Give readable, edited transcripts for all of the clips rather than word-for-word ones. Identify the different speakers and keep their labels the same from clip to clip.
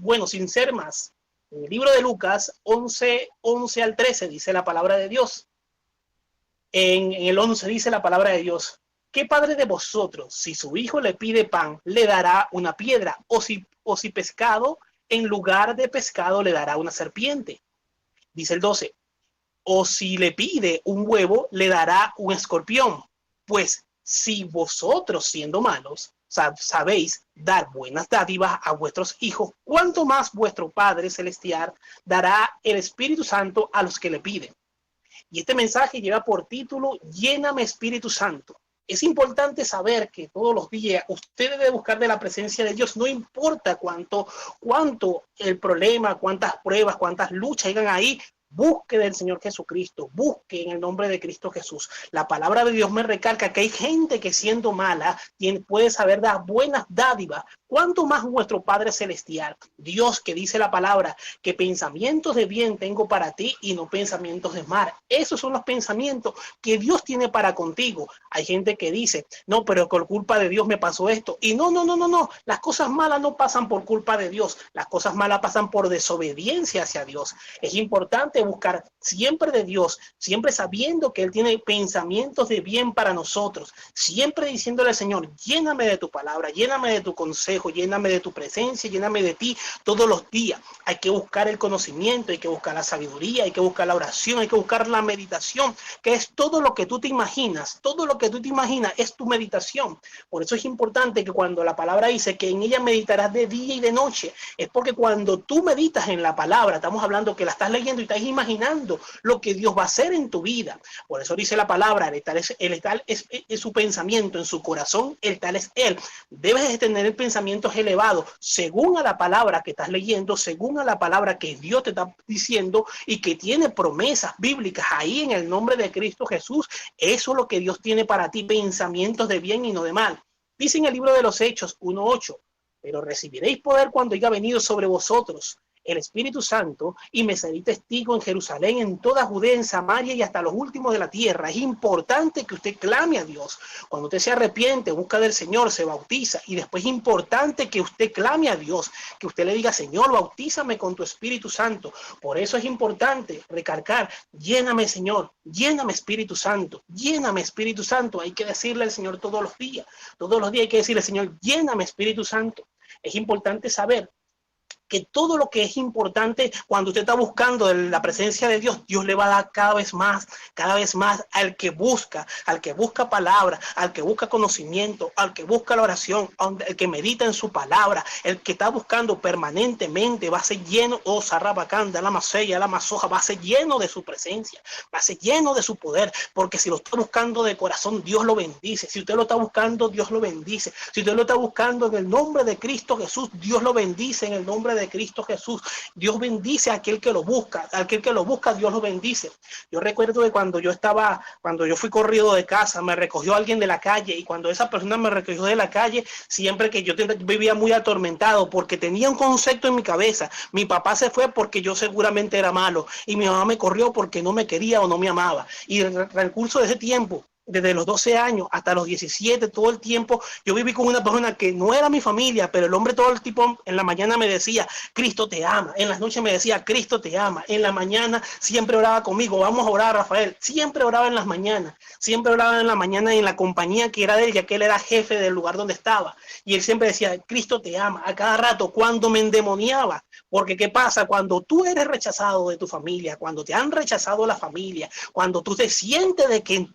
Speaker 1: bueno, sin ser más, en el libro de Lucas 11 al 13 dice la palabra de Dios. En el 11 dice la palabra de Dios: ¿qué padre de vosotros, si su hijo le pide pan, le dará una piedra? O si pescado, en lugar de pescado, le dará una serpiente. Dice el 12: o si le pide un huevo, le dará un escorpión. Pues si vosotros, siendo malos, sabéis dar buenas dádivas a vuestros hijos, ¿cuánto más vuestro Padre Celestial dará el Espíritu Santo a los que le piden? Y este mensaje lleva por título: Lléname, Espíritu Santo. Es importante saber que todos los días usted debe buscar de la presencia de Dios, no importa cuánto el problema, cuántas pruebas, cuántas luchas hayan ahí. Busque del Señor Jesucristo, busque en el nombre de Cristo Jesús. La palabra de Dios me recalca que hay gente que, siendo mala, puede saber dar buenas dádivas. ¿Cuánto más nuestro Padre Celestial? Dios, que dice la palabra que pensamientos de bien tengo para ti y no pensamientos de mal. Esos son los pensamientos que Dios tiene para contigo. Hay gente que dice: no, pero por culpa de Dios me pasó esto. Y no. Las cosas malas no pasan por culpa de Dios. Las cosas malas pasan por desobediencia hacia Dios. Es importante buscar siempre de Dios, siempre sabiendo que Él tiene pensamientos de bien para nosotros, siempre diciéndole al Señor: lléname de tu palabra, lléname de tu consejo, lléname de tu presencia, lléname de ti todos los días. Hay que buscar el conocimiento, hay que buscar la sabiduría, hay que buscar la oración, hay que buscar la meditación, que es todo lo que tú te imaginas. Todo lo que tú te imaginas es tu meditación. Por eso es importante que cuando la palabra dice que en ella meditarás de día y de noche, es porque cuando tú meditas en la palabra, estamos hablando que la estás leyendo y estás imaginando lo que Dios va a hacer en tu vida. Por eso dice la palabra: el tal es su pensamiento en su corazón, el tal es Él. Debes de tener el pensamiento elevado según a la palabra que estás leyendo, según a la palabra que Dios te está diciendo y que tiene promesas bíblicas ahí en el nombre de Cristo Jesús. Eso es lo que Dios tiene para ti, pensamientos de bien y no de mal. Dice en el libro de los Hechos 1:8: pero recibiréis poder cuando haya venido sobre vosotros el Espíritu Santo, y me seré testigo en Jerusalén, en toda Judea, en Samaria y hasta los últimos de la tierra. Es importante que usted clame a Dios. Cuando usted se arrepiente, busca del Señor, se bautiza, y después es importante que usted clame a Dios, que usted le diga: Señor, bautízame con tu Espíritu Santo. Por eso es importante recalcar: lléname, Señor, lléname, Espíritu Santo, lléname, Espíritu Santo. Hay que decirle al Señor todos los días hay que decirle: Señor, lléname, Espíritu Santo. Es importante saber que todo lo que es importante cuando usted está buscando la presencia de Dios, Dios le va a dar cada vez más al que busca palabra, al que busca conocimiento, al que busca la oración, al que medita en su palabra, el que está buscando permanentemente va a ser lleno, sarrabacanda, la masella, la masoja, va a ser lleno de su presencia, va a ser lleno de su poder, porque si lo está buscando de corazón, Dios lo bendice. Si usted lo está buscando, Dios lo bendice. Si usted lo está buscando en el nombre de Cristo Jesús, Dios lo bendice en el nombre de Cristo Jesús. Dios bendice a aquel que lo busca, Dios lo bendice. Yo recuerdo que cuando yo fui corrido de casa, me recogió alguien de la calle, y cuando esa persona me recogió de la calle, siempre que yo vivía muy atormentado, porque tenía un concepto en mi cabeza: mi papá se fue porque yo seguramente era malo, y mi mamá me corrió porque no me quería o no me amaba. Y en el transcurso de ese tiempo, desde los 12 años hasta los 17, todo el tiempo, yo viví con una persona que no era mi familia, pero el hombre todo el tiempo en la mañana me decía: Cristo te ama. En las noches me decía: Cristo te ama. En la mañana siempre oraba conmigo: vamos a orar, Rafael. Siempre oraba en las mañanas. Siempre oraba en la mañana en la compañía que era de él, ya que él era jefe del lugar donde estaba. Y él siempre decía: Cristo te ama. A cada rato, cuando me endemoniaba. Porque ¿qué pasa? Cuando tú eres rechazado de tu familia, cuando te han rechazado la familia, cuando tú te sientes de que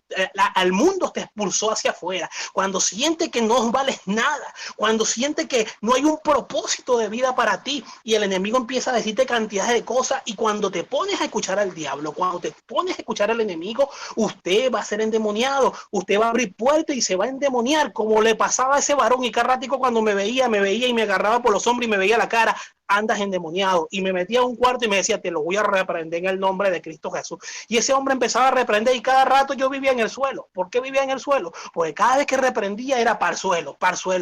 Speaker 1: al mundo te expulsó hacia afuera, cuando sientes que no vales nada, cuando sientes que no hay un propósito de vida para ti, y el enemigo empieza a decirte cantidades de cosas, y cuando te pones a escuchar al diablo, cuando te pones a escuchar al enemigo, usted va a ser endemoniado, usted va a abrir puertas y se va a endemoniar, como le pasaba a ese varón. Y cada ratico cuando me veía y me agarraba por los hombros y me veía la cara: andas endemoniado. Y me metía a un cuarto y me decía: te lo voy a reprender en el nombre de Cristo Jesús. Y ese hombre empezaba a reprender, y cada rato yo vivía en el suelo. ¿Por qué vivía en el suelo? Porque cada vez que reprendía era para el suelo.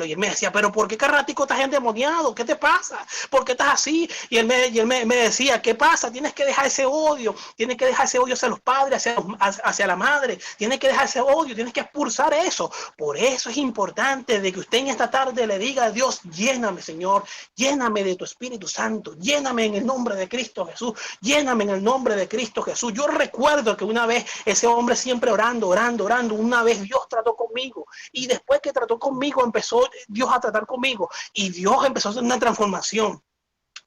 Speaker 1: Y él me decía: pero ¿por qué cada ratico estás endemoniado? ¿Qué te pasa? ¿Por qué estás así? Y él me decía: ¿qué pasa? Tienes que dejar ese odio hacia los padres, hacia la madre. Tienes que dejar ese odio, tienes que expulsar eso. Por eso es importante de que usted en esta tarde le diga a Dios: lléname, Señor, lléname de tu Espíritu Espíritu Santo, lléname en el nombre de Cristo Jesús, lléname en el nombre de Cristo Jesús. Yo recuerdo que una vez ese hombre siempre orando, una vez Dios trató conmigo y después que trató conmigo empezó Dios a tratar conmigo y Dios empezó a hacer una transformación.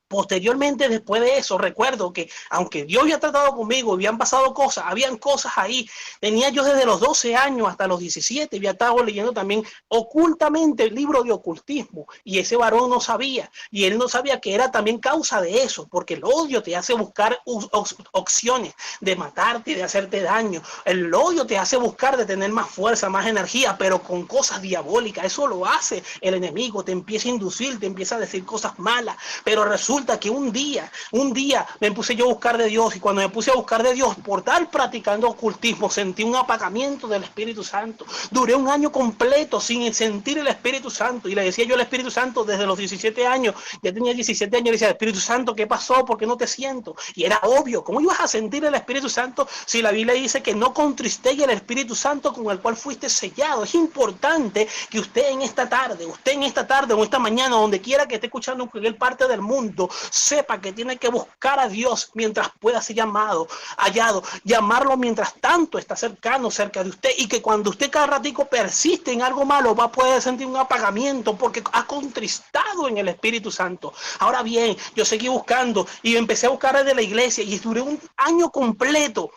Speaker 1: Posteriormente, después de eso, recuerdo que aunque Dios había tratado conmigo, habían pasado cosas, habían cosas ahí. Tenía yo desde los 12 años hasta los 17, había estado leyendo también ocultamente el libro de ocultismo y ese varón no sabía y él no sabía que era también causa de eso, porque el odio te hace buscar opciones de matarte y de hacerte daño. El odio te hace buscar de tener más fuerza, más energía, pero con cosas diabólicas. Eso lo hace el enemigo, te empieza a inducir, te empieza a decir cosas malas, pero resulta que un día me puse yo a buscar de Dios y cuando me puse a buscar de Dios por estar practicando ocultismo sentí un apagamiento del Espíritu Santo. Duré un año completo sin sentir el Espíritu Santo y le decía yo al Espíritu Santo desde los 17 años, ya tenía 17 años, le decía, Espíritu Santo, ¿qué pasó? ¿Por qué no te siento? Y era obvio, ¿cómo ibas a sentir el Espíritu Santo si la Biblia dice que no contristéis el Espíritu Santo con el cual fuiste sellado? Es importante que usted en esta tarde o esta mañana, donde quiera que esté escuchando en cualquier parte del mundo, sepa que tiene que buscar a Dios mientras pueda ser hallado, llamarlo mientras tanto está cerca de usted y que cuando usted cada ratico persiste en algo malo va a poder sentir un apagamiento porque ha contristado en el Espíritu Santo. Ahora bien, yo seguí buscando y empecé a buscar desde la iglesia y duré un año completo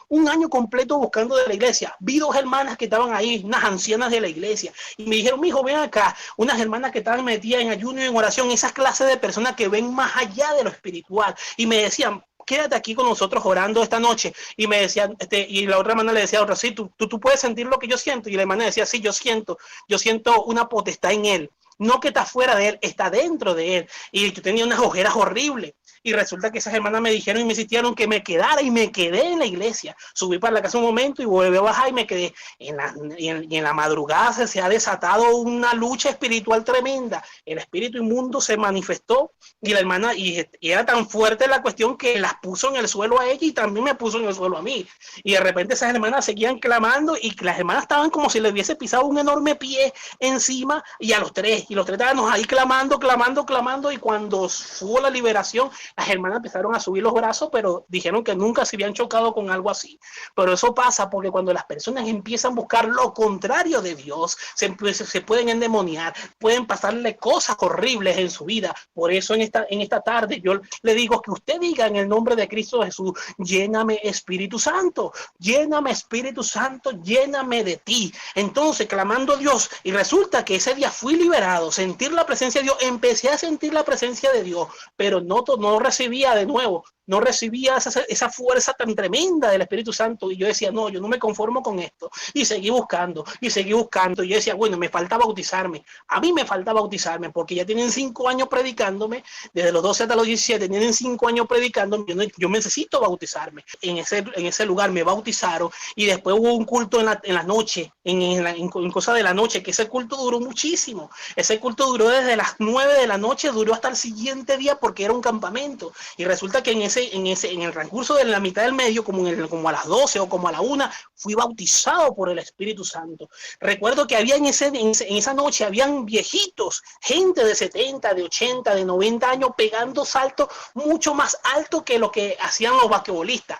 Speaker 1: buscando de la iglesia. Vi dos hermanas que estaban ahí, unas ancianas de la iglesia y me dijeron, mijo, ven acá, unas hermanas que estaban metidas en ayuno y en oración, esas clases de personas que ven más allá de lo espiritual y me decían, quédate aquí con nosotros orando esta noche. Y me decían, y la otra hermana le decía a otra, sí, tú puedes sentir lo que yo siento. Y la hermana decía, sí, yo siento una potestad en él. No que está fuera de él, está dentro de él. Y yo tenía unas ojeras horribles. Y resulta que esas hermanas me dijeron y me insistieron que me quedara y me quedé en la iglesia. Subí para la casa un momento y volví a bajar y me quedé. En la madrugada se ha desatado una lucha espiritual tremenda. El espíritu inmundo se manifestó y la hermana, y era tan fuerte la cuestión que las puso en el suelo a ella y también me puso en el suelo a mí. Y de repente esas hermanas seguían clamando y las hermanas estaban como si le hubiese pisado un enorme pie encima y los tres estábamos ahí clamando y cuando hubo la liberación, las hermanas empezaron a subir los brazos, pero dijeron que nunca se habían chocado con algo así. Pero eso pasa porque cuando las personas empiezan a buscar lo contrario de Dios, se pueden endemoniar, pueden pasarle cosas horribles en su vida. Por eso en esta tarde yo le digo que usted diga en el nombre de Cristo Jesús, lléname Espíritu Santo, lléname Espíritu Santo, lléname de ti. Entonces clamando a Dios y resulta que ese día fui liberado, sentir la presencia de Dios, empecé a sentir la presencia de Dios, pero no recibía de nuevo, no recibía esa fuerza tan tremenda del Espíritu Santo y yo decía, no, yo no me conformo con esto y seguí buscando y yo decía, bueno, me falta bautizarme, a mí me falta bautizarme porque ya tienen 5 años predicándome, desde los 12 hasta los 17, tienen 5 años predicándome, yo necesito bautizarme. En ese lugar me bautizaron y después hubo un culto en la noche, en cosa de la noche, que ese culto duró muchísimo, ese culto duró desde las 9 de la noche, duró hasta el siguiente día porque era un campamento y resulta que en el transcurso de la mitad del medio, como a las 12 o como a la 1, fui bautizado por el Espíritu Santo. Recuerdo que había en esa noche, habían viejitos, gente de 70, de 80, de 90 años pegando saltos mucho más altos que lo que hacían los basquetbolistas.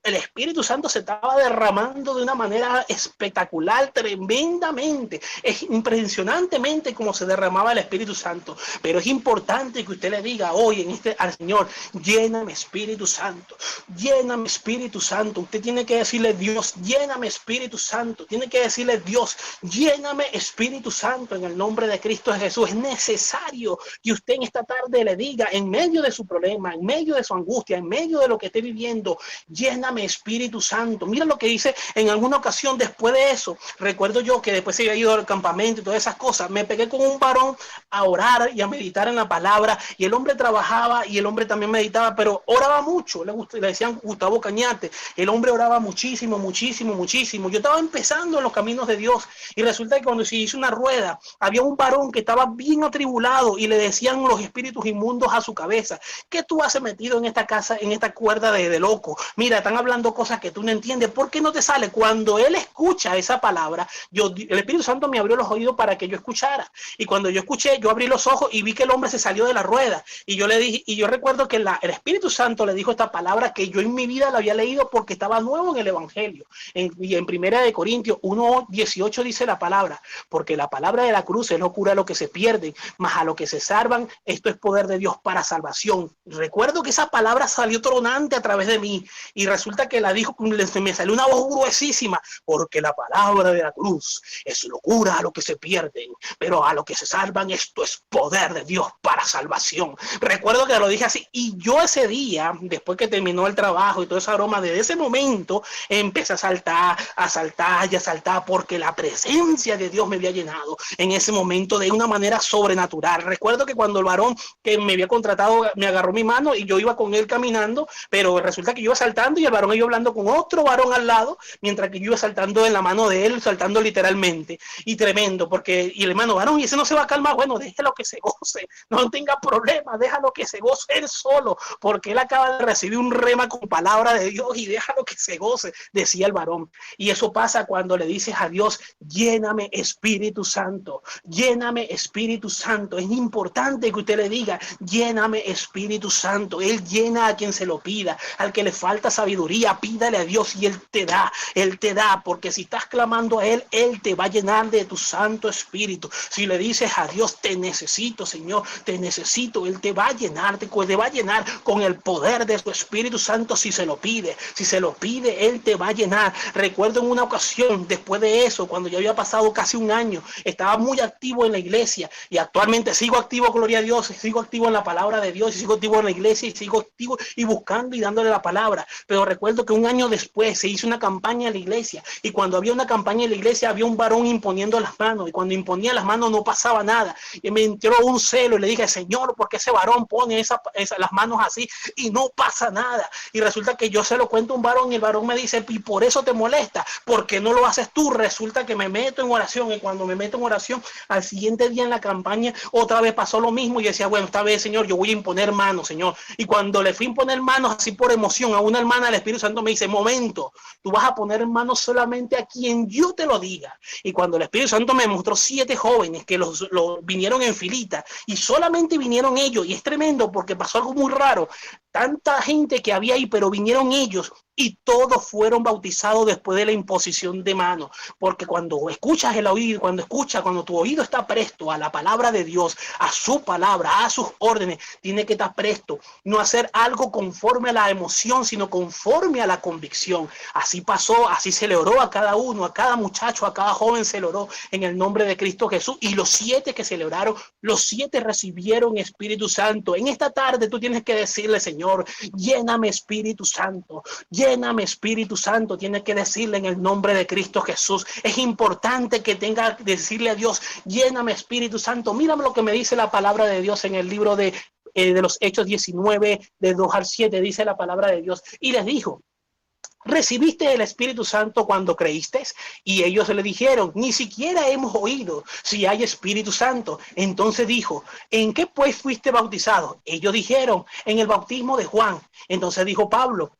Speaker 1: El Espíritu Santo se estaba derramando de una manera espectacular, tremendamente, impresionantemente como se derramaba el Espíritu Santo. Pero es importante que usted le diga hoy al Señor, lléname Espíritu Santo, lléname Espíritu Santo. Usted tiene que decirle, Dios, lléname Espíritu Santo. Tiene que decirle, Dios, lléname Espíritu Santo en el nombre de Cristo Jesús. Es necesario que usted en esta tarde le diga, en medio de su problema, en medio de su angustia, en medio de lo que esté viviendo, lléname Espíritu Santo. Mira lo que dice en alguna ocasión después de eso. Recuerdo yo que después se había ido al campamento y todas esas cosas. Me pegué con un varón a orar y a meditar en la palabra y el hombre trabajaba y el hombre también meditaba, pero oraba mucho. Le decían Gustavo Cañate. El hombre oraba muchísimo, muchísimo, muchísimo. Yo estaba empezando en los caminos de Dios y resulta que cuando se hizo una rueda, había un varón que estaba bien atribulado y le decían los espíritus inmundos a su cabeza: ¿qué tú has metido en esta casa, en esta cuerda de loco? Mira, están hablando cosas que tú no entiendes. ¿Por qué no te sale? Cuando él escucha esa palabra, el Espíritu Santo me abrió los oídos para que yo escuchara. Y cuando yo escuché, yo abrí los ojos y vi que el hombre se salió de la rueda. Y yo le dije, y yo recuerdo que el Espíritu Santo le dijo esta palabra que yo en mi vida la había leído porque estaba nuevo en el Evangelio. Y en Primera de Corintios 1:18 dice la palabra: porque la palabra de la cruz es locura a lo que se pierden, mas a lo que se salvan, esto es poder de Dios para salvación. Recuerdo que esa palabra salió tronante a través de mí y resulta que la dijo, me salió una voz gruesísima: porque la palabra de la cruz es locura a lo que se pierden, pero a lo que se salvan, esto es poder de Dios para salvación. Recuerdo que lo dije así y yo ese día, después que terminó el trabajo y todo ese aroma, desde ese momento empecé a saltar y a saltar porque la presencia de Dios me había llenado en ese momento de una manera sobrenatural. Recuerdo que cuando el varón que me había contratado me agarró mi mano y yo iba con él caminando, pero resulta que yo iba saltando y el varón iba hablando con otro varón al lado, mientras que yo iba saltando en la mano de él, saltando literalmente. Y tremendo, porque y el hermano: varón, y ese no se va a calmar. Bueno, déjelo que se goce, no tenga problema, déjalo que se goce él solo, porque él acaba de recibir un rema con palabra de Dios y déjalo que se goce, decía el varón. Y eso pasa cuando le dices a Dios: lléname Espíritu Santo, lléname Espíritu Santo. Es importante que usted le diga: lléname Espíritu Santo. Él llena a quien se lo pida. Al que le falta sabiduría, pídale a Dios y Él te da, porque si estás clamando a Él, Él te va a llenar de tu Santo Espíritu. Si le dices a Dios: te necesito, Señor, te necesito, Él te va a llenar, te va a llenar con el poder de su Espíritu Santo si se lo pide. Si se lo pide, Él te va a llenar. Recuerdo en una ocasión, después de eso, cuando ya había pasado casi un año, estaba muy activo en la iglesia y actualmente sigo activo, gloria a Dios, sigo activo en la palabra de Dios y sigo activo en la iglesia y sigo activo y buscando y dándole la palabra. Pero recuerdo que un año después se hizo una campaña en la iglesia y cuando había una campaña en la iglesia había un varón imponiendo las manos y cuando imponía las manos no pasaba nada y me entró un celo y le dije: Señor, ¿por qué ese varón pone las manos así y no pasa nada? Y resulta que yo se lo cuento a un varón y el varón me dice: y por eso te molesta, ¿por qué no lo haces tú? Resulta que me meto en oración y cuando me meto en oración al siguiente día en la campaña otra vez pasó lo mismo y decía: bueno, esta vez, Señor, yo voy a imponer manos, Señor. Y cuando le fui a imponer manos así por emoción a una hermana, el Espíritu Santo me dice: momento, tú vas a poner manos solamente a quien yo te lo diga. Y cuando el Espíritu Santo me mostró 7 jóvenes que los vinieron en filita y solamente vinieron ellos, y es tremendo porque pasó algo muy raro, tanta gente que había ahí, pero vinieron ellos y todos fueron bautizados después de la imposición de manos, porque cuando escuchas el oído, cuando tu oído está presto a la palabra de Dios, a su palabra, a sus órdenes, tiene que estar presto, no hacer algo conforme a la emoción, sino conforme a la convicción. Así pasó, así se le oró a cada uno, a cada muchacho, a cada joven se le oró en el nombre de Cristo Jesús, y los 7 que se le oraron, los 7 recibieron Espíritu Santo. En esta tarde tú tienes que decirle: Señor, lléname Espíritu Santo, lléname Espíritu Santo. Tienes que decirle en el nombre de Cristo Jesús. Es importante que tenga que decirle a Dios: lléname Espíritu Santo. Mírame lo que me dice la palabra de Dios en el libro de los Hechos 19, de 2 al 7, dice la palabra de Dios. Y les dijo: ¿recibiste el Espíritu Santo cuando creíste? Y ellos le dijeron: ni siquiera hemos oído si hay Espíritu Santo. Entonces dijo: ¿en qué pues fuiste bautizado? Ellos dijeron: en el bautismo de Juan. Entonces dijo Pablo: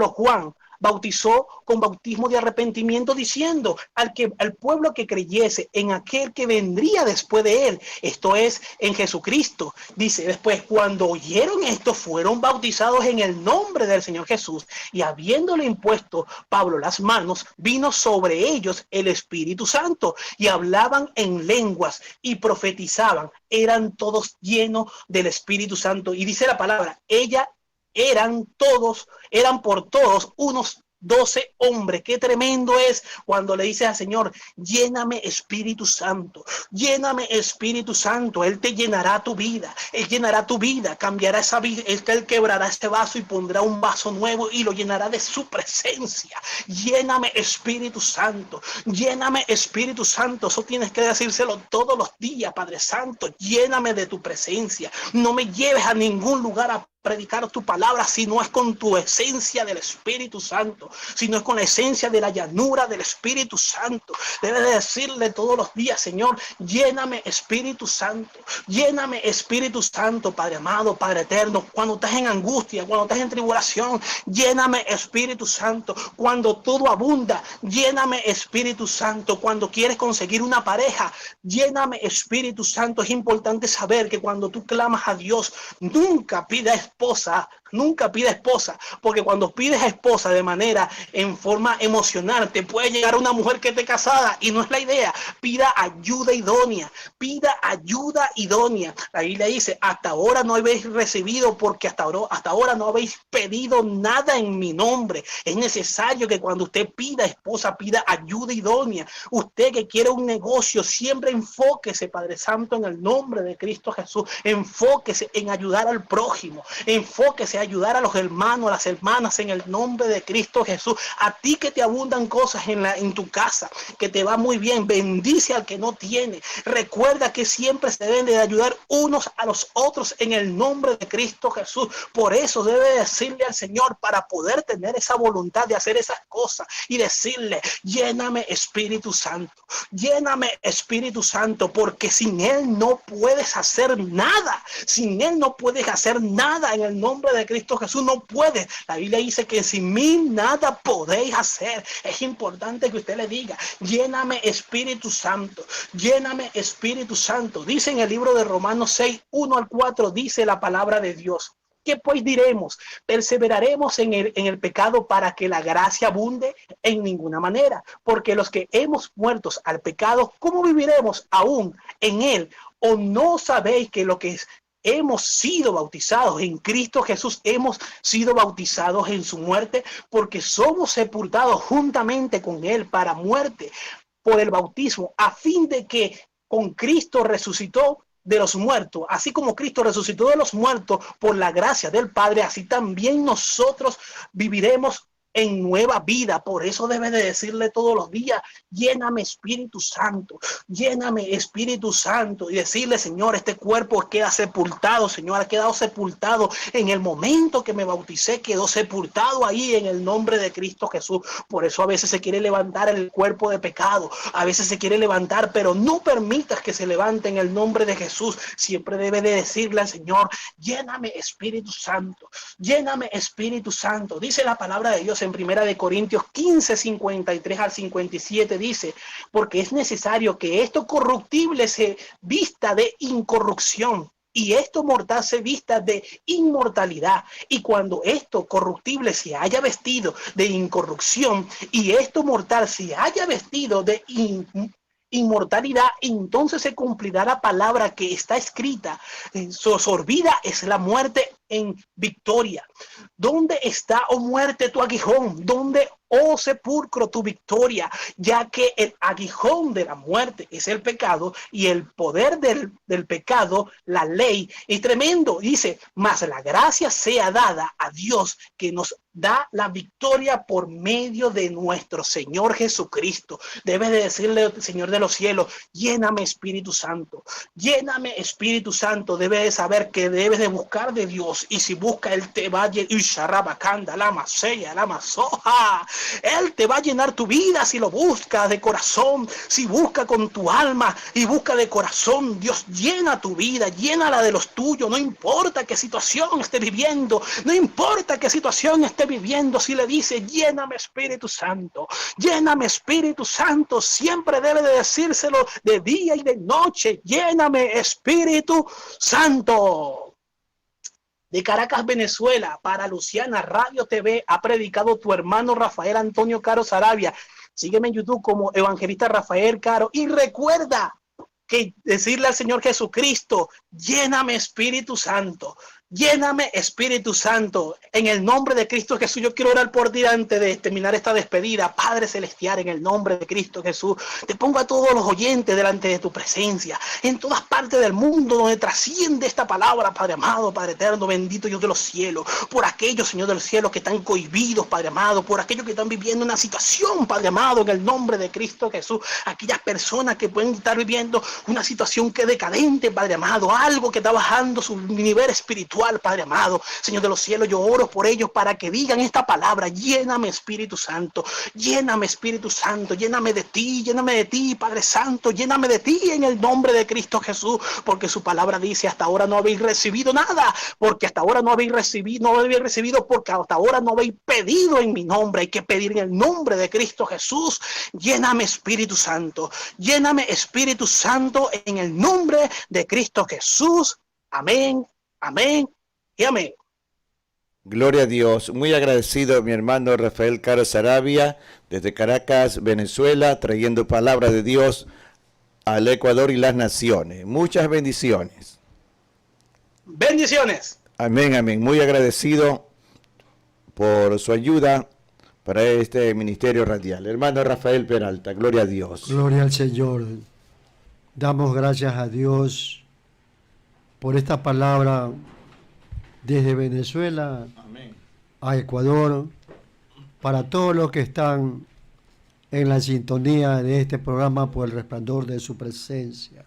Speaker 1: Juan bautizó con bautismo de arrepentimiento, diciendo al pueblo que creyese en aquel que vendría después de él, esto es, en Jesucristo. Dice después: cuando oyeron esto, fueron bautizados en el nombre del Señor Jesús, y habiéndole impuesto Pablo las manos, vino sobre ellos el Espíritu Santo, y hablaban en lenguas y profetizaban. Eran todos llenos del Espíritu Santo. Y dice la palabra: eran por todos unos 12 hombres. Qué tremendo es cuando le dices al Señor: lléname Espíritu Santo, lléname Espíritu Santo. Él te llenará tu vida, Él llenará tu vida, cambiará esa vida. Él quebrará este vaso y pondrá un vaso nuevo y lo llenará de su presencia. Lléname Espíritu Santo, lléname Espíritu Santo. Eso tienes que decírselo todos los días: Padre Santo, lléname de tu presencia. No me lleves a ningún lugar predicar tu palabra si no es con tu esencia del Espíritu Santo, si no es con la esencia de la llanura del Espíritu Santo. Debes de decirle todos los días: Señor, lléname Espíritu Santo, lléname Espíritu Santo, Padre amado, Padre eterno. Cuando estás en angustia, cuando estás en tribulación, lléname Espíritu Santo. Cuando todo abunda, lléname Espíritu Santo. Cuando quieres conseguir una pareja, lléname Espíritu Santo. Es importante saber que cuando tú clamas a Dios, nunca pida esposa, porque cuando pides esposa de manera en forma emocional, te puede llegar una mujer que esté casada y no es la idea. Pida ayuda idónea, pida ayuda idónea. La Biblia dice: hasta ahora no habéis recibido, porque hasta ahora no habéis pedido nada en mi nombre. Es necesario que cuando usted pida esposa, pida ayuda idónea. Usted que quiere un negocio, siempre enfóquese, Padre Santo, en el nombre de Cristo Jesús. Enfóquese en ayudar al prójimo, enfóquese a ayudar a los hermanos, a las hermanas, en el nombre de Cristo Jesús. A ti que te abundan cosas en tu casa, que te va muy bien, bendice al que no tiene. Recuerda que siempre se deben de ayudar unos a los otros en el nombre de Cristo Jesús. Por eso debe decirle al Señor, para poder tener esa voluntad de hacer esas cosas, y decirle: lléname Espíritu Santo, lléname Espíritu Santo, porque sin Él no puedes hacer nada, sin Él no puedes hacer nada. En el nombre de Cristo Jesús no puedes. La Biblia dice que sin mí nada podéis hacer. Es importante que usted le diga: lléname Espíritu Santo, lléname Espíritu Santo. Dice en el libro de Romanos 6, 1 al 4, dice la palabra de Dios: ¿qué pues diremos? ¿Perseveraremos en el pecado para que la gracia abunde? En ninguna manera, porque los que hemos muerto al pecado, ¿cómo viviremos aún en él? ¿O no sabéis que lo que es hemos sido bautizados en Cristo Jesús, hemos sido bautizados en su muerte, porque somos sepultados juntamente con Él para muerte por el bautismo, a fin de que con Cristo resucitó de los muertos, así como Cristo resucitó de los muertos por la gracia del Padre, así también nosotros viviremos en nueva vida. Por eso debe de decirle todos los días: lléname Espíritu Santo, lléname Espíritu Santo, y decirle: Señor, este cuerpo queda sepultado, Señor, ha quedado sepultado en el momento que me bauticé, quedó sepultado ahí en el nombre de Cristo Jesús. Por eso a veces se quiere levantar el cuerpo de pecado, a veces se quiere levantar, pero no permitas que se levante en el nombre de Jesús. Siempre debe de decirle al Señor: lléname Espíritu Santo, lléname Espíritu Santo. Dice la palabra de Dios en Primera de Corintios 15, 53 al 57, dice: porque es necesario que esto corruptible se vista de incorrupción, y esto mortal se vista de inmortalidad. Y cuando esto corruptible se haya vestido de incorrupción, y esto mortal se haya vestido de inmortalidad, entonces se cumplirá la palabra que está escrita: sorbida es la muerte en victoria. ¿Dónde está, oh muerte, tu aguijón? ¿Dónde, oh sepulcro, tu victoria? Ya que el aguijón de la muerte es el pecado, y el poder del pecado, la ley. Es tremendo. Dice: mas la gracia sea dada a Dios, que nos da la victoria por medio de nuestro Señor Jesucristo. Debes de decirle: Señor de los cielos, lléname Espíritu Santo, lléname Espíritu Santo. Debes de saber que debes de buscar de Dios, y si busca, Él te va a llenar. Él te va a llenar tu vida si lo buscas de corazón, si busca con tu alma y busca de corazón. Dios llena tu vida, llénala de los tuyos. No importa qué situación esté viviendo, no importa qué situación esté viviendo, si le dice: lléname Espíritu Santo, lléname Espíritu Santo, siempre debe de decírselo de día y de noche: lléname Espíritu Santo. De Caracas, Venezuela, para Luciana Radio TV, ha predicado tu hermano Rafael Antonio Caro Saravia. Sígueme en YouTube como Evangelista Rafael Caro, y recuerda que decirle al Señor Jesucristo: lléname Espíritu Santo, lléname Espíritu Santo. En el nombre de Cristo Jesús, yo quiero orar por ti antes de terminar esta despedida. Padre celestial, en el nombre de Cristo Jesús, te pongo a todos los oyentes delante de tu presencia, en todas partes del mundo donde trasciende esta palabra, Padre amado, Padre eterno, bendito Dios de los cielos, por aquellos, Señor del cielo, que están cohibidos, Padre amado, por aquellos que están viviendo una situación, Padre amado, en el nombre de Cristo Jesús, aquellas personas que pueden estar viviendo una situación que es decadente, Padre amado, algo que está bajando su nivel espiritual, espiritual, Padre amado. Señor de los cielos, yo oro por ellos para que digan esta palabra: lléname, Espíritu Santo, lléname, Espíritu Santo, lléname de ti, Padre Santo, lléname de ti en el nombre de Cristo Jesús, porque su palabra dice: hasta ahora no habéis recibido nada, porque hasta ahora no habéis recibido, porque hasta ahora no habéis pedido en mi nombre. Hay que pedir en el nombre de Cristo Jesús. Lléname, Espíritu Santo, lléname, Espíritu Santo, en el nombre de Cristo Jesús. Amén, amén y amén.
Speaker 2: Gloria a Dios. Muy agradecido mi hermano Rafael Caro Saravia, desde Caracas, Venezuela, trayendo palabra de Dios al Ecuador y las naciones. Muchas bendiciones.
Speaker 1: Bendiciones.
Speaker 2: Amén, amén. Muy agradecido por su ayuda para este ministerio radial. Hermano Rafael Peralta, gloria a Dios.
Speaker 3: Gloria al Señor. Damos gracias a Dios por esta palabra desde Venezuela a Ecuador, para todos los que están en la sintonía de este programa por el resplandor de su presencia.